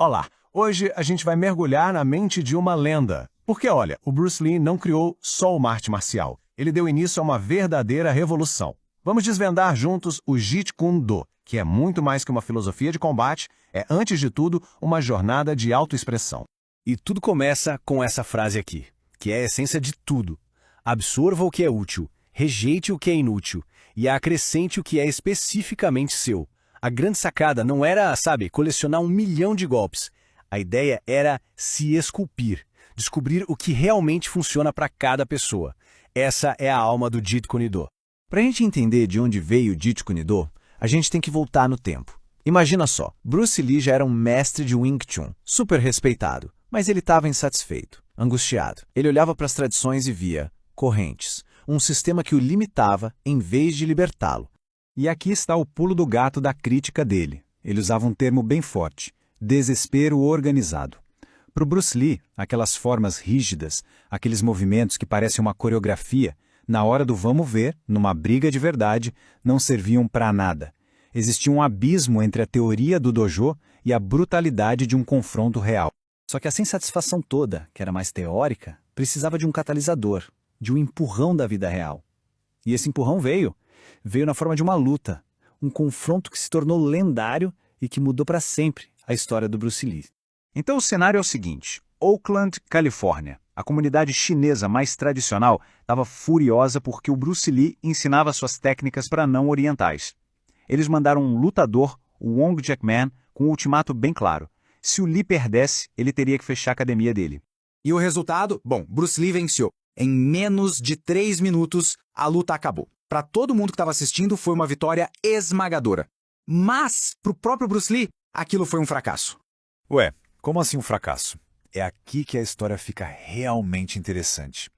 Olá, hoje a gente vai mergulhar na mente de uma lenda. Porque, olha, o Bruce Lee não criou só uma arte marcial. Ele deu início a uma verdadeira revolução. Vamos desvendar juntos o Jeet Kune Do, que é muito mais que uma filosofia de combate, é, antes de tudo, uma jornada de autoexpressão. E tudo começa com essa frase aqui, que é a essência de tudo. Absorva o que é útil, rejeite o que é inútil e acrescente o que é especificamente seu. A grande sacada não era, colecionar 1 milhão de golpes. A ideia era se esculpir, descobrir o que realmente funciona para cada pessoa. Essa é a alma do Jeet Kune Do. Para a gente entender de onde veio o Jeet Kune Do, a gente tem que voltar no tempo. Imagina só, Bruce Lee já era um mestre de Wing Chun, super respeitado, mas ele estava insatisfeito, angustiado. Ele olhava para as tradições e via correntes, um sistema que o limitava em vez de libertá-lo. E aqui está o pulo do gato da crítica dele. Ele usava um termo bem forte: desespero organizado. Para o Bruce Lee, aquelas formas rígidas, aqueles movimentos que parecem uma coreografia, na hora do vamos ver, numa briga de verdade, não serviam para nada. Existia um abismo entre a teoria do dojo e a brutalidade de um confronto real. Só que essa insatisfação toda, que era mais teórica, precisava de um catalisador, de um empurrão da vida real. E esse empurrão veio na forma de uma luta, um confronto que se tornou lendário e que mudou para sempre a história do Bruce Lee. Então o cenário é o seguinte: Oakland, Califórnia. A comunidade chinesa mais tradicional estava furiosa porque o Bruce Lee ensinava suas técnicas para não orientais. Eles mandaram um lutador, o Wong Jackman, com um ultimato bem claro: se o Lee perdesse, ele teria que fechar a academia dele. E o resultado? Bom, Bruce Lee venceu. Em menos de 3 minutos, a luta acabou. Para todo mundo que estava assistindo, foi uma vitória esmagadora. Mas, para o próprio Bruce Lee, aquilo foi um fracasso. Ué, como assim um fracasso? É aqui que a história fica realmente interessante.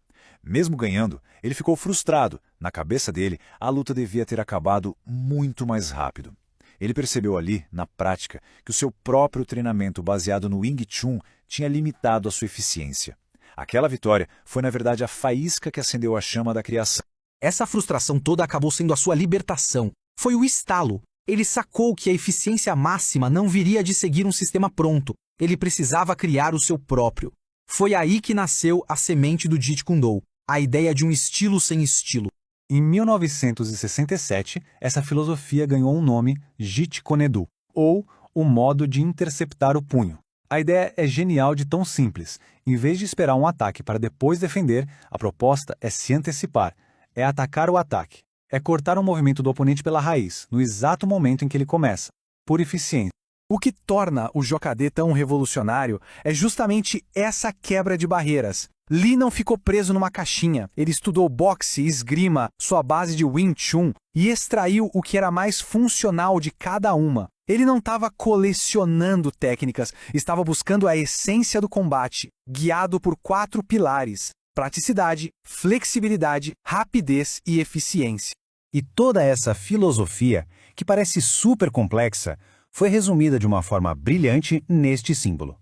Mesmo ganhando, ele ficou frustrado. Na cabeça dele, a luta devia ter acabado muito mais rápido. Ele percebeu ali, na prática, que o seu próprio treinamento baseado no Wing Chun tinha limitado a sua eficiência. Aquela vitória foi, na verdade, a faísca que acendeu a chama da criação. Essa frustração toda acabou sendo a sua libertação. Foi o estalo. Ele sacou que a eficiência máxima não viria de seguir um sistema pronto. Ele precisava criar o seu próprio. Foi aí que nasceu a semente do Jeet Kune Do, a ideia de um estilo sem estilo. Em 1967, essa filosofia ganhou um nome, Jeet Kune Do, ou o modo de interceptar o punho. A ideia é genial de tão simples. Em vez de esperar um ataque para depois defender, a proposta é se antecipar, é atacar o ataque, é cortar o movimento do oponente pela raiz, no exato momento em que ele começa, por eficiência. O que torna o JKD tão revolucionário é justamente essa quebra de barreiras. Lee não ficou preso numa caixinha. Ele estudou boxe e esgrima, sua base de Wing Chun, e extraiu o que era mais funcional de cada uma. Ele não estava colecionando técnicas, estava buscando a essência do combate, guiado por 4 pilares: praticidade, flexibilidade, rapidez e eficiência. E toda essa filosofia, que parece super complexa, foi resumida de uma forma brilhante neste símbolo.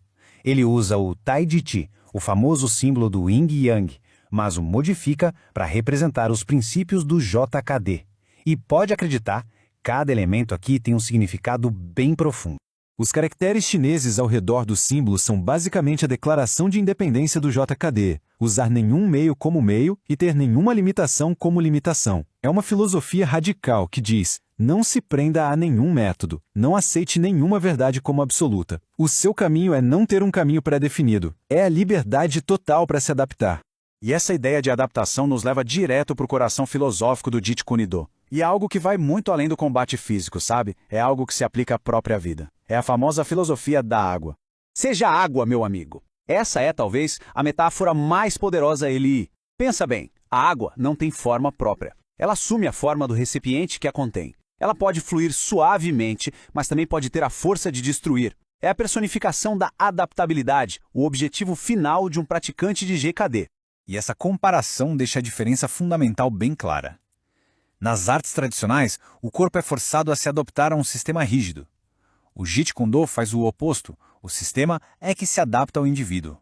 Ele usa o Tai Chi, o famoso símbolo do Yin e Yang, mas o modifica para representar os princípios do JKD. E pode acreditar, cada elemento aqui tem um significado bem profundo. Os caracteres chineses ao redor do símbolo são basicamente a declaração de independência do JKD, usar nenhum meio como meio e ter nenhuma limitação como limitação. É uma filosofia radical que diz: não se prenda a nenhum método, não aceite nenhuma verdade como absoluta. O seu caminho é não ter um caminho pré-definido. É a liberdade total para se adaptar. E essa ideia de adaptação nos leva direto para o coração filosófico do Jeet Kune Do. E é algo que vai muito além do combate físico, sabe? É algo que se aplica à própria vida. É a famosa filosofia da água. Seja água, meu amigo. Essa é, talvez, a metáfora mais poderosa Eli. Pensa bem, a água não tem forma própria. Ela assume a forma do recipiente que a contém. Ela pode fluir suavemente, mas também pode ter a força de destruir. É a personificação da adaptabilidade, o objetivo final de um praticante de GKD. E essa comparação deixa a diferença fundamental bem clara. Nas artes tradicionais, o corpo é forçado a se adaptar a um sistema rígido. O Jeet Kune Do faz o oposto, o sistema é que se adapta ao indivíduo.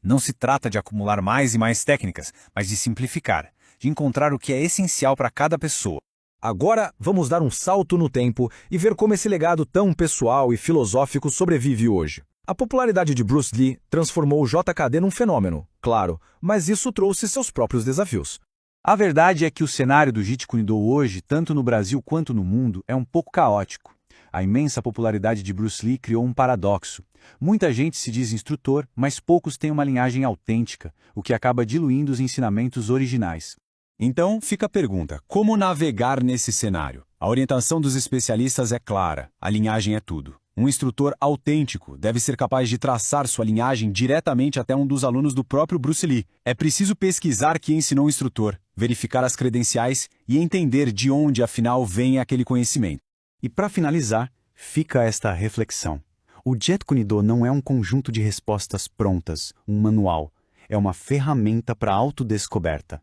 Não se trata de acumular mais e mais técnicas, mas de simplificar, de encontrar o que é essencial para cada pessoa. Agora, vamos dar um salto no tempo e ver como esse legado tão pessoal e filosófico sobrevive hoje. A popularidade de Bruce Lee transformou o JKD num fenômeno, claro, mas isso trouxe seus próprios desafios. A verdade é que o cenário do Jeet Kune Do hoje, tanto no Brasil quanto no mundo, é um pouco caótico. A imensa popularidade de Bruce Lee criou um paradoxo. Muita gente se diz instrutor, mas poucos têm uma linhagem autêntica, o que acaba diluindo os ensinamentos originais. Então, fica a pergunta: como navegar nesse cenário? A orientação dos especialistas é clara, a linhagem é tudo. Um instrutor autêntico deve ser capaz de traçar sua linhagem diretamente até um dos alunos do próprio Bruce Lee. É preciso pesquisar quem ensinou o instrutor, verificar as credenciais e entender de onde, afinal, vem aquele conhecimento. E para finalizar, fica esta reflexão. O Jeet Kune Do não é um conjunto de respostas prontas, um manual. É uma ferramenta para a autodescoberta.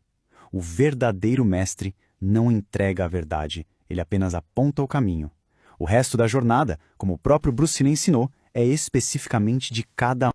O verdadeiro mestre não entrega a verdade, ele apenas aponta o caminho. O resto da jornada, como o próprio Bruce Lee ensinou, é especificamente de cada um.